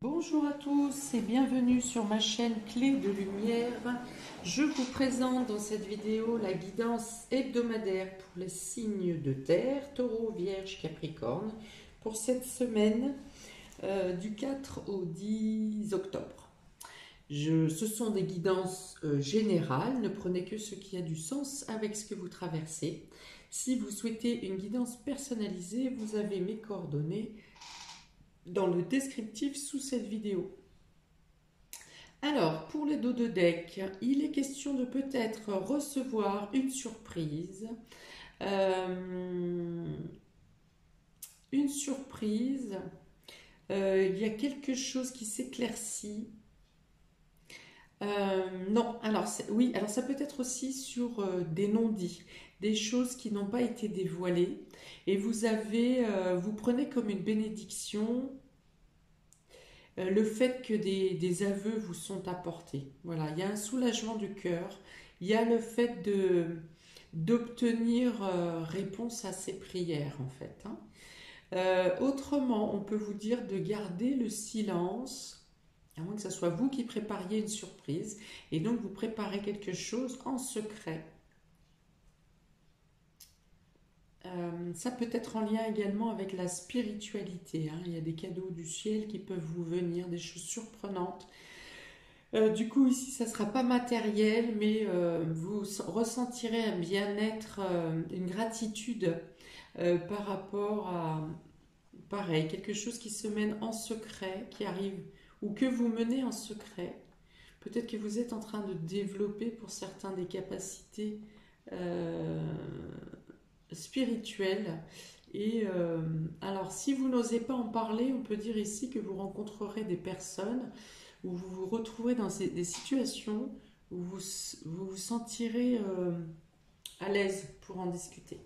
Bonjour à tous et bienvenue sur ma chaîne Clé de Lumière. Je vous présente dans cette vidéo la guidance hebdomadaire pour les signes de terre, Taureau, Vierge, Capricorne, pour cette semaine du 4 au 10 octobre. Ce sont des guidances générales, ne prenez que ce qui a du sens avec ce que vous traversez. Si vous souhaitez une guidance personnalisée, vous avez mes coordonnées dans le descriptif sous cette vidéo. Alors, pour les dos de deck, il est question de peut-être recevoir une surprise. Une surprise. Il y a quelque chose qui s'éclaircit. Non, alors oui, alors ça peut être aussi sur des non-dits, des choses qui n'ont pas été dévoilées, et vous prenez comme une bénédiction le fait que des aveux vous sont apportés. Voilà, il y a un soulagement du cœur, il y a le fait d'obtenir réponse à ces prières en fait. Hein. Autrement, on peut vous dire de garder le silence, à moins que ce soit vous qui prépariez une surprise, et donc vous préparez quelque chose en secret. Ça peut être en lien également avec la spiritualité. Hein. Il y a des cadeaux du ciel qui peuvent vous venir, des choses surprenantes. Du coup, ici, ça ne sera pas matériel, mais vous ressentirez un bien-être, une gratitude par rapport à, pareil, quelque chose qui se mène en secret, qui arrive, ou que vous menez en secret. Peut-être que vous êtes en train de développer pour certains des capacités spirituelles. Et alors, si vous n'osez pas en parler, on peut dire ici que vous rencontrerez des personnes où vous vous retrouverez dans des situations où vous vous sentirez à l'aise pour en discuter.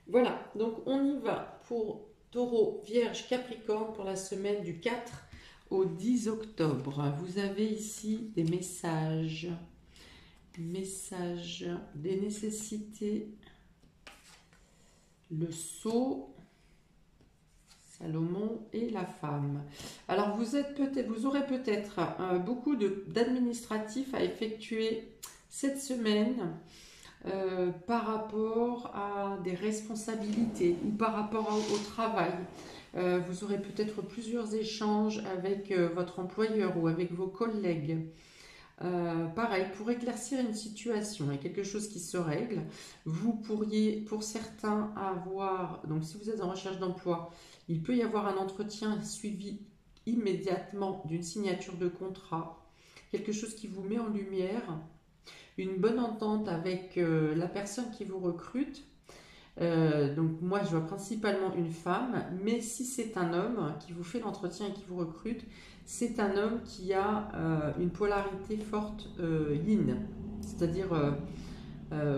Voilà, donc on y va pour Taureau, Vierge, Capricorne pour la semaine du 4 au 10 octobre. Vous avez ici des messages, des nécessités, le sceau, Salomon et la femme. Alors vous aurez peut-être beaucoup d'administratifs à effectuer cette semaine par rapport à des responsabilités ou par rapport au travail. Vous aurez peut-être plusieurs échanges avec votre employeur ou avec vos collègues. Pareil, pour éclaircir une situation et quelque chose qui se règle, vous pourriez, pour certains, avoir, donc si vous êtes en recherche d'emploi, il peut y avoir un entretien suivi immédiatement d'une signature de contrat, quelque chose qui vous met en lumière, une bonne entente avec la personne qui vous recrute. Donc moi je vois principalement une femme, mais si c'est un homme qui vous fait l'entretien et qui vous recrute, c'est un homme qui a une polarité forte yin, c'est-à-dire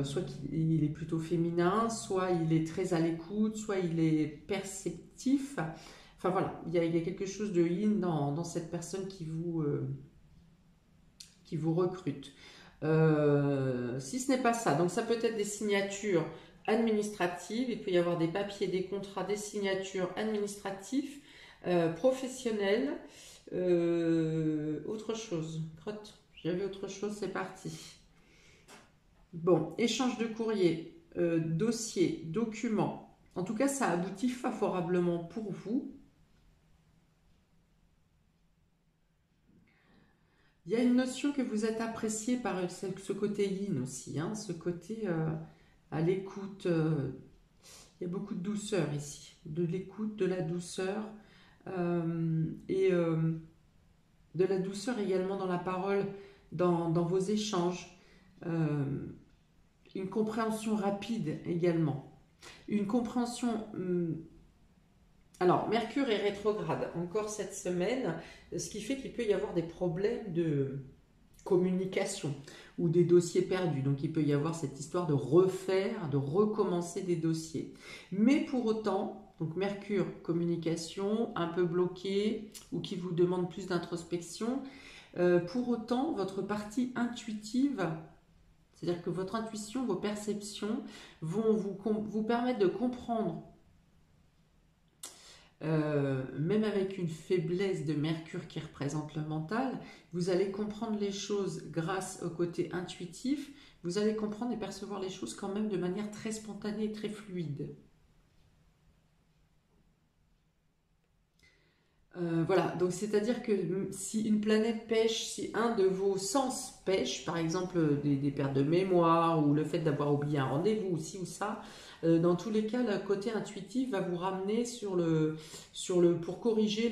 soit qu'il est plutôt féminin, soit il est très à l'écoute, soit il est perceptif. Enfin voilà, il y a quelque chose de yin dans cette personne qui vous recrute. Si ce n'est pas ça, donc ça peut être des signatures administratives, il peut y avoir des papiers, des contrats, des signatures administratives, professionnelles, autre chose. Crotte, j'avais autre chose, c'est parti. Bon, échange de courrier, dossier, document. En tout cas, ça aboutit favorablement pour vous. Il y a une notion que vous êtes apprécié par ce côté yin aussi, hein, ce côté à l'écoute. Il y a beaucoup de douceur ici, de l'écoute, de la douceur et de la douceur également dans la parole, dans vos échanges. Une compréhension rapide également. Une compréhension... alors, Mercure est rétrograde encore cette semaine, ce qui fait qu'il peut y avoir des problèmes de communication ou des dossiers perdus. Donc, il peut y avoir cette histoire de refaire, de recommencer des dossiers. Mais pour autant, donc Mercure, communication, un peu bloqué ou qui vous demande plus d'introspection, pour autant, votre partie intuitive, c'est-à-dire que votre intuition, vos perceptions vont vous permettre de comprendre même avec une faiblesse de Mercure qui représente le mental, vous allez comprendre les choses grâce au côté intuitif, vous allez comprendre et percevoir les choses quand même de manière très spontanée et très fluide. Voilà, donc c'est-à-dire que si une planète pêche, si un de vos sens pêche, par exemple des pertes de mémoire ou le fait d'avoir oublié un rendez-vous ou ci ou ça, dans tous les cas, le côté intuitif va vous ramener pour corriger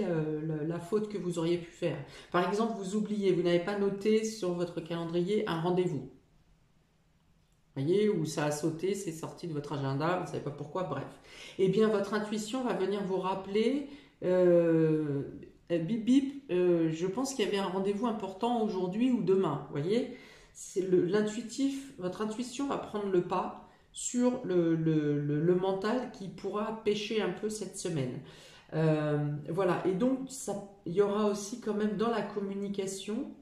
la faute que vous auriez pu faire. Par exemple, vous oubliez, vous n'avez pas noté sur votre calendrier un rendez-vous. Vous voyez, où ça a sauté, c'est sorti de votre agenda, vous ne savez pas pourquoi, bref. Eh bien, votre intuition va venir vous rappeler, bip bip, je pense qu'il y avait un rendez-vous important aujourd'hui ou demain, vous voyez. L'intuitif, votre intuition va prendre le pas sur le mental qui pourra pêcher un peu cette semaine. Voilà, et donc il y aura aussi quand même dans la communication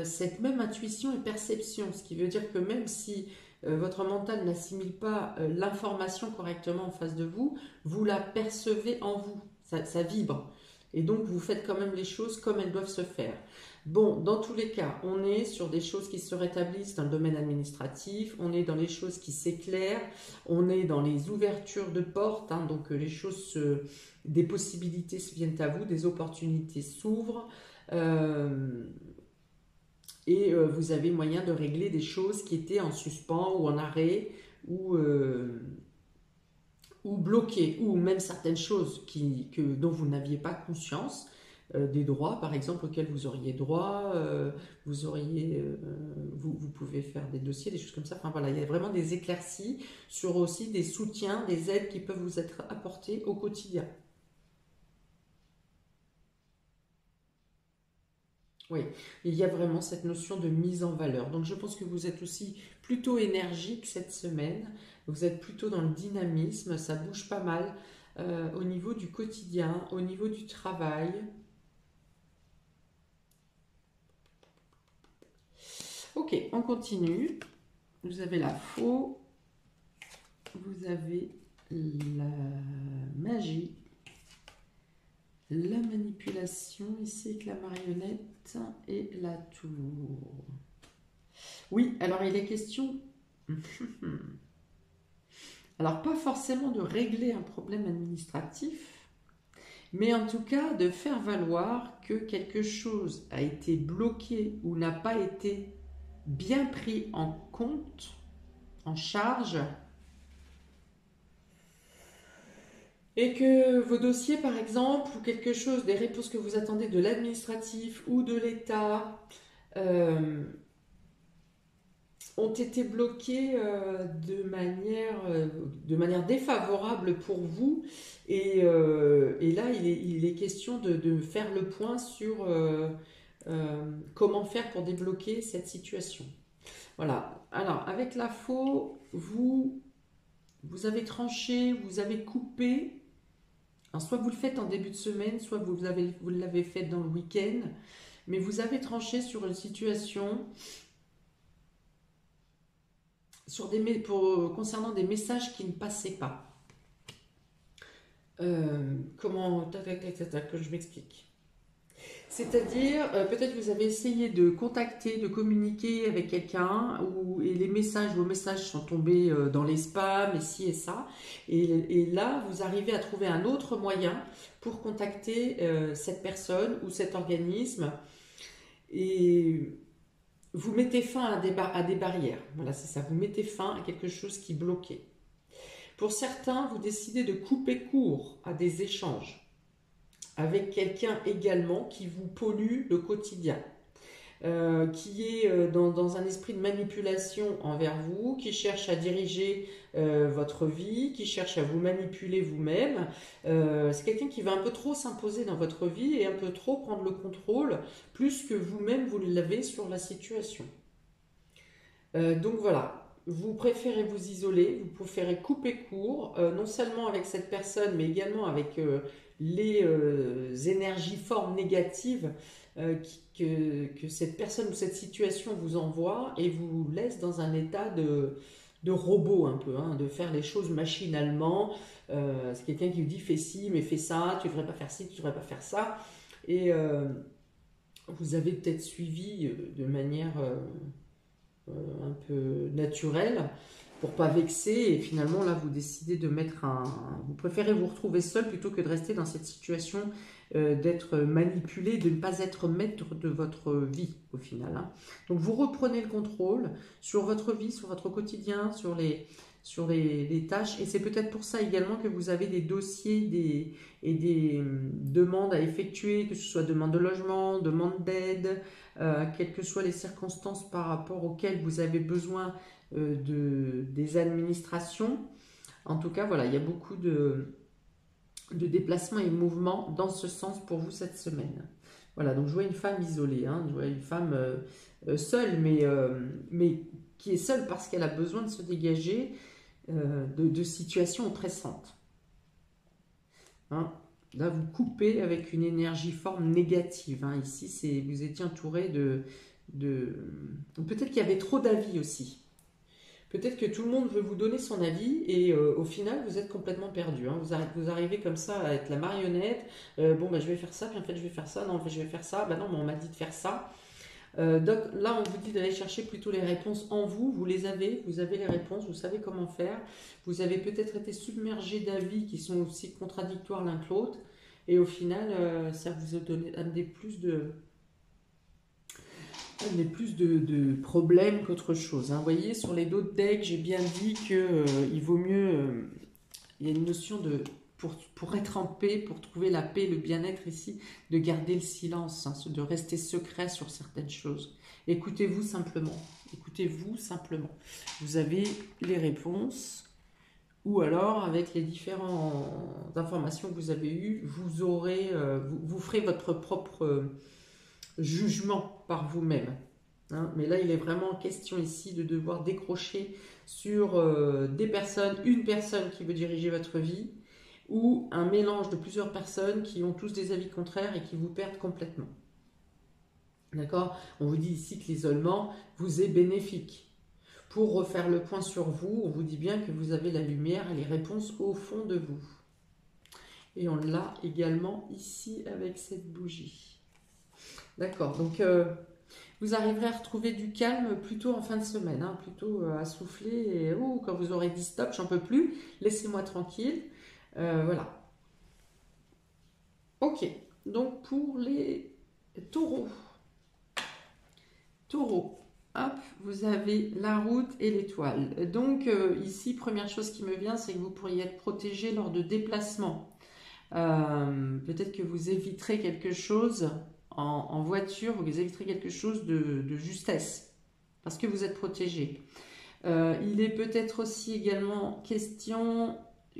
cette même intuition et perception, ce qui veut dire que même si votre mental n'assimile pas l'information correctement en face de vous, vous la percevez en vous, ça vibre. Et donc vous faites quand même les choses comme elles doivent se faire. Bon, dans tous les cas, on est sur des choses qui se rétablissent dans le domaine administratif, on est dans les choses qui s'éclairent, on est dans les ouvertures de portes, hein, donc des possibilités viennent à vous, des opportunités s'ouvrent. Et vous avez moyen de régler des choses qui étaient en suspens ou en arrêt ou bloquées, ou même certaines choses dont vous n'aviez pas conscience, des droits par exemple auxquels vous auriez droit, vous pouvez faire des dossiers, des choses comme ça, enfin voilà, il y a vraiment des éclaircies sur aussi des soutiens, des aides qui peuvent vous être apportées au quotidien. Oui, il y a vraiment cette notion de mise en valeur. Donc je pense que vous êtes aussi plutôt énergique cette semaine. Vous êtes plutôt dans le dynamisme, ça bouge pas mal au niveau du quotidien, au niveau du travail. Ok, on continue. Vous avez la faux, vous avez la magie, la manipulation ici avec la marionnette et la tour. Oui, alors il est question, alors pas forcément de régler un problème administratif, mais en tout cas de faire valoir que quelque chose a été bloqué ou n'a pas été bien pris en compte, en charge, et que vos dossiers par exemple, ou quelque chose, des réponses que vous attendez de l'administratif ou de l'État, ont été bloqués de manière défavorable pour vous. Et là, il est question de faire le point sur comment faire pour débloquer cette situation. Voilà. Alors, avec la faux, vous avez tranché, vous avez coupé. Alors, soit vous le faites en début de semaine, soit vous l'avez fait dans le week-end. Mais vous avez tranché sur une situation concernant des messages qui ne passaient pas. Que je m'explique. C'est-à-dire, peut-être que vous avez essayé de contacter, de communiquer avec quelqu'un, et vos messages sont tombés dans les spams, et ci et ça. Et là, vous arrivez à trouver un autre moyen pour contacter cette personne ou cet organisme. Et vous mettez fin à des barrières. Voilà, c'est ça. Vous mettez fin à quelque chose qui bloquait. Pour certains, vous décidez de couper court à des échanges avec quelqu'un également qui vous pollue le quotidien, qui est dans un esprit de manipulation envers vous, qui cherche à diriger votre vie, qui cherche à vous manipuler vous-même. C'est quelqu'un qui va un peu trop s'imposer dans votre vie et un peu trop prendre le contrôle, plus que vous-même vous l'avez sur la situation. Donc voilà. Vous préférez vous isoler, vous préférez couper court, non seulement avec cette personne, mais également avec les énergies formes négatives que cette personne ou cette situation vous envoie et vous laisse dans un état de robot un peu, hein, de faire les choses machinalement. C'est quelqu'un qui vous dit fais ci, mais fais ça, tu devrais pas faire ci, tu devrais pas faire ça. Et vous avez peut-être suivi de manière un peu naturelle pour pas vexer. Et finalement, là, vous décidez de mettre vous préférez vous retrouver seul plutôt que de rester dans cette situation d'être manipulé, de ne pas être maître de votre vie au final, hein. Donc vous reprenez le contrôle sur votre vie, sur votre quotidien, sur les tâches. Et c'est peut-être pour ça également que vous avez des dossiers et des demandes à effectuer, que ce soit demande de logement, demande d'aide, quelles que soient les circonstances par rapport auxquelles vous avez besoin des administrations. En tout cas, voilà, il y a beaucoup de déplacements et mouvements dans ce sens pour vous cette semaine. Voilà, donc je vois une femme isolée, hein, je vois une femme seule, mais qui est seule parce qu'elle a besoin de se dégager de situations oppressantes. Hein. Là, vous coupez avec une énergie forme négative. Hein. Ici, vous étiez entouré peut-être qu'il y avait trop d'avis aussi. Peut-être que tout le monde veut vous donner son avis et au final, vous êtes complètement perdu. Hein. Vous arrivez comme ça à être la marionnette. Bon, bah, je vais faire ça, puis en fait, je vais faire ça. Non, en fait, je vais faire ça. Bah non, mais on m'a dit de faire ça. Donc là, on vous dit d'aller chercher plutôt les réponses en vous. Vous les avez, vous avez les réponses, vous savez comment faire. Vous avez peut-être été submergé d'avis qui sont aussi contradictoires l'un que l'autre. Et au final, ça vous a amené plus de problèmes qu'autre chose. Hein. Vous voyez, sur les dos de deck, j'ai bien dit qu'il vaut mieux... il y a une notion de... Pour être en paix, pour trouver la paix, le bien-être ici, de garder le silence, hein, de rester secret sur certaines choses. Écoutez-vous simplement. Écoutez-vous simplement. Vous avez les réponses, ou alors avec les différentes informations que vous avez eues, vous ferez votre propre jugement par vous-même. Hein. Mais là, il est vraiment question ici de devoir décrocher sur une personne qui veut diriger votre vie, ou un mélange de plusieurs personnes qui ont tous des avis contraires et qui vous perdent complètement. D'accord? On vous dit ici que l'isolement vous est bénéfique. Pour refaire le point sur vous, on vous dit bien que vous avez la lumière et les réponses au fond de vous. Et on l'a également ici avec cette bougie. D'accord, donc vous arriverez à retrouver du calme plutôt en fin de semaine, hein, plutôt à souffler et quand vous aurez dit stop, j'en peux plus, laissez-moi tranquille. Voilà. Ok, donc pour les taureaux. Taureau, hop, vous avez la route et l'étoile. Donc ici, première chose qui me vient, c'est que vous pourriez être protégé lors de déplacements. Peut-être que vous éviterez quelque chose en voiture, vous éviterez quelque chose de justesse, parce que vous êtes protégé. Il est peut-être aussi également question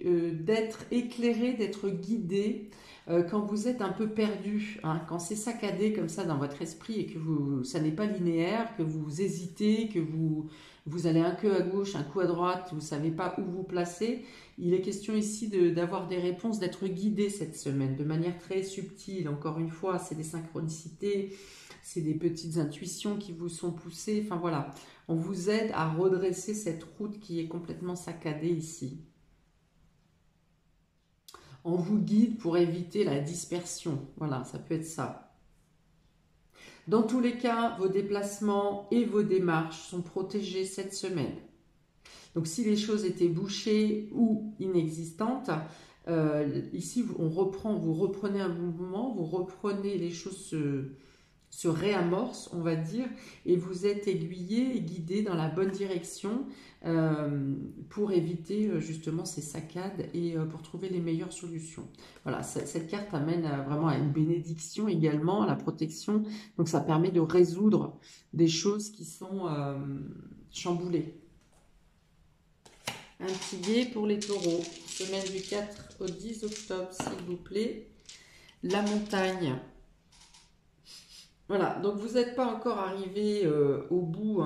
d'être éclairé, d'être guidé quand vous êtes un peu perdu, hein, quand c'est saccadé comme ça dans votre esprit et que ça n'est pas linéaire, que vous hésitez, que vous allez un coup à gauche, un coup à droite, vous ne savez pas où vous placer. Il est question ici d'avoir des réponses, d'être guidé cette semaine de manière très subtile. Encore une fois, c'est des synchronicités, c'est des petites intuitions qui vous sont poussées. Enfin voilà, on vous aide à redresser cette route qui est complètement saccadée ici. On vous guide pour éviter la dispersion. Voilà, ça peut être ça. Dans tous les cas, vos déplacements et vos démarches sont protégés cette semaine. Donc si les choses étaient bouchées ou inexistantes, ici vous reprenez un mouvement, vous reprenez les choses se réamorcent, on va dire, et vous êtes aiguillé et guidé dans la bonne direction pour éviter justement ces saccades et pour trouver les meilleures solutions. Voilà, cette carte amène vraiment à une bénédiction également, à la protection, donc ça permet de résoudre des choses qui sont chamboulées. Un petit dé pour les taureaux, semaine du 4 au 10 octobre, s'il vous plaît. La montagne. Voilà, donc vous n'êtes pas encore arrivé au bout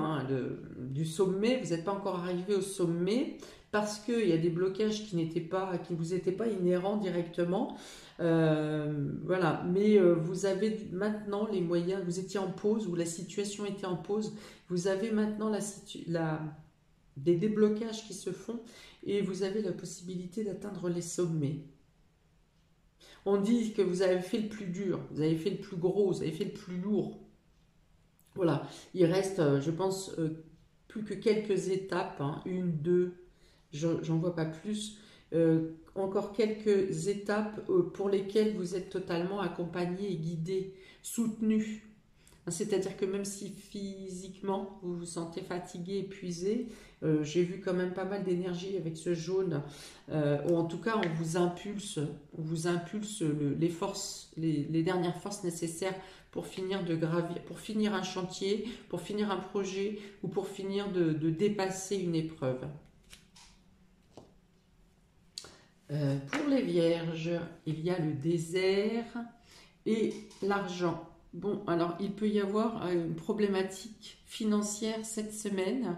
du sommet, vous n'êtes pas encore arrivé au sommet parce qu'il y a des blocages qui ne vous étaient pas inhérents directement. Voilà, mais vous avez maintenant les moyens, vous étiez en pause ou la situation était en pause, vous avez maintenant des déblocages qui se font et vous avez la possibilité d'atteindre les sommets. On dit que vous avez fait le plus dur, vous avez fait le plus gros, vous avez fait le plus lourd. Voilà, il reste, je pense, plus que quelques étapes, hein, une, deux, j'en vois pas plus. Encore quelques étapes pour lesquelles vous êtes totalement accompagné, guidé, soutenu. C'est-à-dire que même si physiquement vous vous sentez fatigué, épuisé, j'ai vu quand même pas mal d'énergie avec ce jaune, ou en tout cas on vous impulse les forces, les dernières forces nécessaires pour finir de gravir, pour finir un chantier, pour finir un projet ou pour finir de dépasser une épreuve. Pour les vierges, il y a le désert et l'argent. Bon, alors il peut y avoir une problématique financière cette semaine,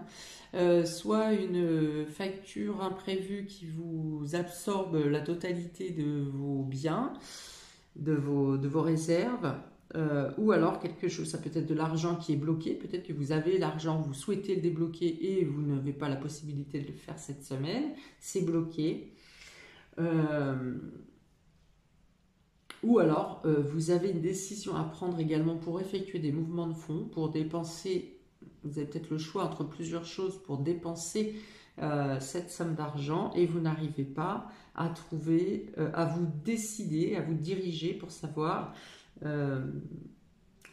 soit une facture imprévue qui vous absorbe la totalité de vos biens, de vos réserves, ou alors quelque chose, ça peut être de l'argent qui est bloqué, peut-être que vous avez l'argent, vous souhaitez le débloquer et vous n'avez pas la possibilité de le faire cette semaine, c'est bloqué. Ou alors, vous avez une décision à prendre également pour effectuer des mouvements de fonds, pour dépenser, vous avez peut-être le choix entre plusieurs choses pour dépenser cette somme d'argent et vous n'arrivez pas à trouver, à vous décider, à vous diriger pour savoir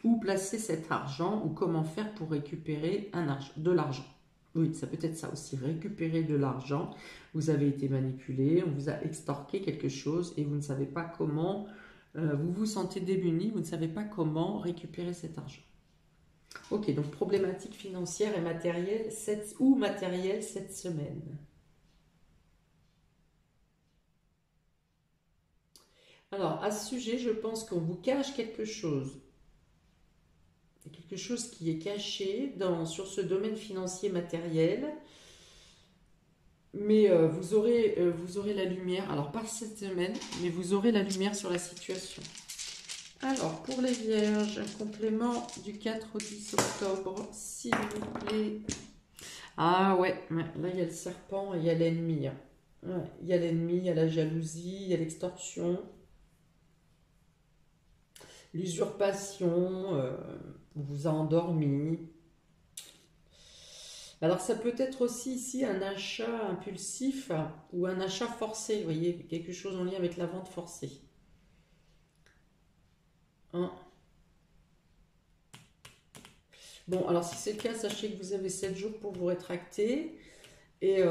où placer cet argent ou comment faire pour récupérer de l'argent. Oui, ça peut être ça aussi, récupérer de l'argent. Vous avez été manipulé, on vous a extorqué quelque chose et vous ne savez pas comment, vous vous sentez démuni, vous ne savez pas comment récupérer cet argent. Ok, donc problématique financière et matérielle cette semaine. Alors, à ce sujet, je pense qu'on vous cache quelque chose. Il y a quelque chose qui est caché sur ce domaine financier matériel. Mais vous aurez la lumière, alors pas cette semaine, mais vous aurez la lumière sur la situation. Alors, pour les vierges, un complément du 4 au 10 octobre, s'il vous plaît. Ah ouais, là il y a le serpent et il y a l'ennemi. Ouais, il y a l'ennemi, il y a la jalousie, il y a l'extorsion, l'usurpation, on vous a endormi. Alors ça peut être aussi ici un achat impulsif ou un achat forcé, vous voyez, quelque chose en lien avec la vente forcée. Hein. Bon, alors si c'est le cas, sachez que vous avez 7 jours pour vous rétracter. Et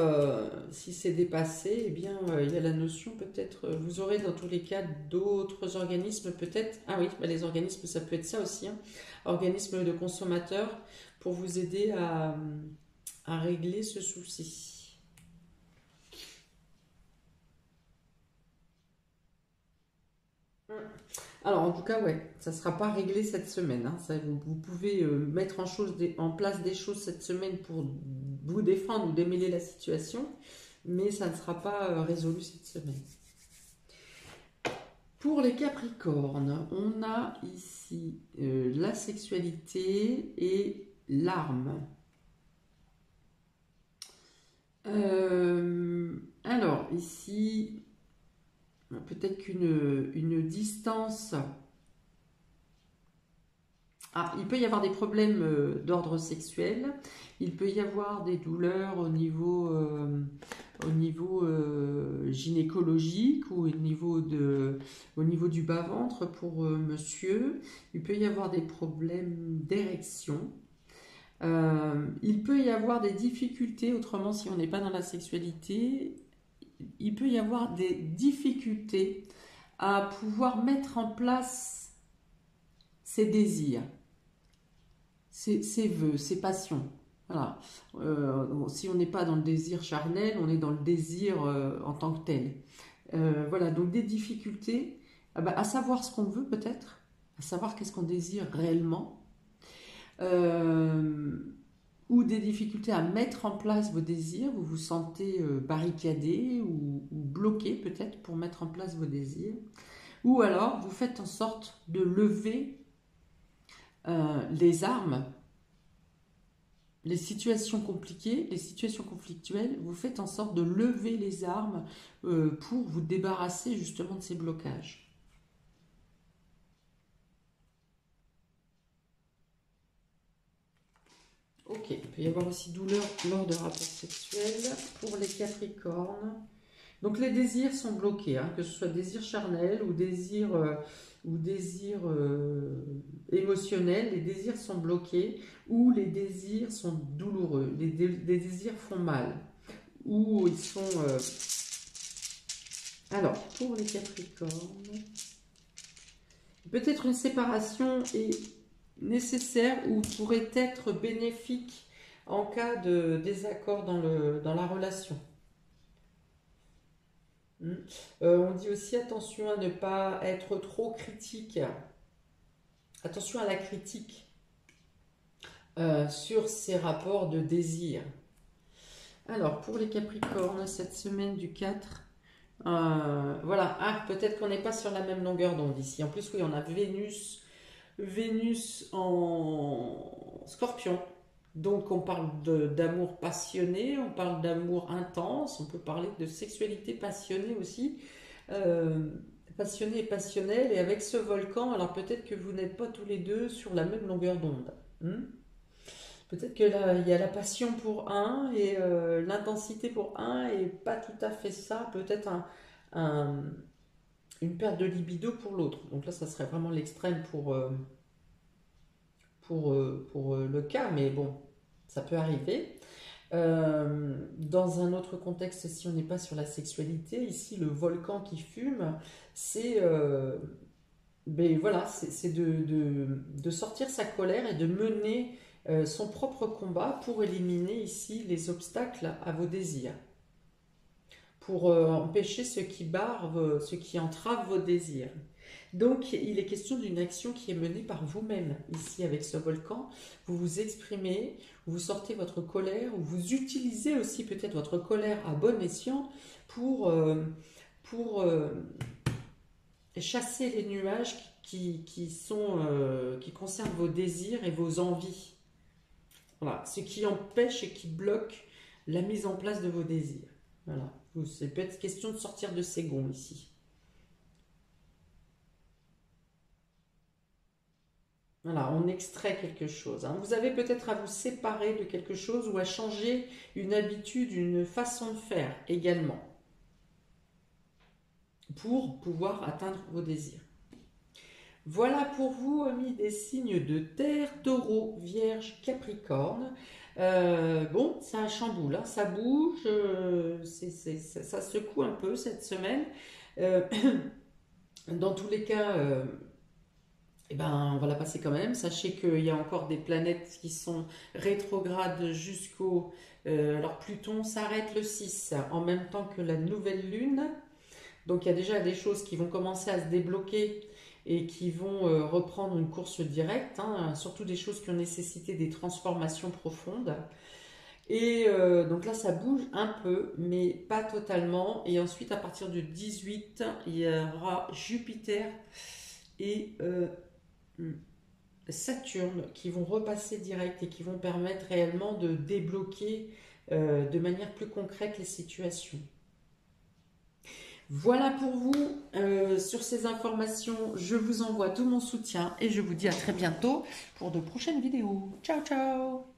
si c'est dépassé, eh bien, il y a la notion peut-être, vous aurez dans tous les cas d'autres organismes peut-être. Ah oui, bah, les organismes, ça peut être ça aussi, hein. Organismes de consommateurs pour vous aider à régler ce souci. Alors en tout cas, ouais, ça ne sera pas réglé cette semaine, hein. Vous pouvez mettre en place des choses cette semaine pour vous défendre ou démêler la situation, mais ça ne sera pas résolu cette semaine. Pour les Capricornes, on a ici la sexualité et l'arme. Alors ici, peut-être qu'une distance. Ah, il peut y avoir des problèmes d'ordre sexuel. Il peut y avoir des douleurs au niveau gynécologique ou au niveau du bas-ventre pour monsieur. Il peut y avoir des problèmes d'érection. Il peut y avoir des difficultés, autrement si on n'est pas dans la sexualité, il peut y avoir des difficultés à pouvoir mettre en place ses désirs, ses vœux, ses passions. Voilà. Si on n'est pas dans le désir charnel, on est dans le désir en tant que tel. Voilà, donc des difficultés à savoir ce qu'on veut peut-être, à savoir qu'est-ce qu'on désire réellement. Ou des difficultés à mettre en place vos désirs, vous vous sentez barricadé ou bloqué peut-être pour mettre en place vos désirs, ou alors vous faites en sorte de lever les armes les situations compliquées, les situations conflictuelles, vous faites en sorte de lever les armes pour vous débarrasser justement de ces blocages. Ok, il peut y avoir aussi douleur lors de rapports sexuels pour les Capricornes. Donc les désirs sont bloqués, hein, que ce soit désirs charnels ou désirs émotionnels, les désirs sont bloqués ou les désirs sont douloureux, les désirs font mal ou ils sont... Alors, pour les Capricornes, peut-être une séparation est nécessaire ou pourrait être bénéfique en cas de désaccord dans la relation. On dit aussi attention à ne pas être trop critique. Attention à la critique sur ces rapports de désir. Alors, pour les Capricornes, cette semaine du 4, voilà. Ah, peut-être qu'on n'est pas sur la même longueur d'onde ici. En plus, oui, on a Vénus en Scorpion. Donc on parle d'amour passionné, on parle d'amour intense, on peut parler de sexualité passionnée aussi, passionnée et passionnelle, et avec ce volcan, alors peut-être que vous n'êtes pas tous les deux sur la même longueur d'onde. Peut-être que là, il y a la passion pour un et l'intensité pour un, et pas tout à fait ça, peut-être une perte de libido pour l'autre. Donc là, ça serait vraiment l'extrême pour le cas, mais bon, ça peut arriver. Dans un autre contexte, si on n'est pas sur la sexualité, ici le volcan qui fume, c'est ben voilà, c'est de sortir sa colère et de mener son propre combat pour éliminer ici les obstacles à vos désirs, pour empêcher ce qui barre, ce qui entrave vos désirs. Donc, il est question d'une action qui est menée par vous-même. Ici, avec ce volcan, vous vous exprimez, vous sortez votre colère, ou vous utilisez aussi peut-être votre colère à bon escient pour chasser les nuages qui concernent vos désirs et vos envies. Voilà, ce qui empêche et qui bloque la mise en place de vos désirs. Voilà, c'est peut-être question de sortir de ces gonds ici. Voilà, on extrait quelque chose, hein. Vous avez peut-être à vous séparer de quelque chose ou à changer une habitude, une façon de faire également pour pouvoir atteindre vos désirs. Voilà pour vous, amis des signes de terre, taureau, vierge, capricorne. Bon, ça chamboule, hein, ça bouge, ça secoue un peu cette semaine. Euh, dans tous les cas... eh ben, on va la passer quand même. Sachez qu'il y a encore des planètes qui sont rétrogrades jusqu'au... alors Pluton s'arrête le 6 en même temps que la nouvelle lune. Donc il y a déjà des choses qui vont commencer à se débloquer et qui vont reprendre une course directe, hein, surtout des choses qui ont nécessité des transformations profondes. Et donc là, ça bouge un peu, mais pas totalement. Et ensuite, à partir du 18, il y aura Jupiter et Saturne qui vont repasser direct et qui vont permettre réellement de débloquer de manière plus concrète les situations. Voilà pour vous. Sur ces informations, je vous envoie tout mon soutien et je vous dis à très bientôt pour de prochaines vidéos. Ciao, ciao!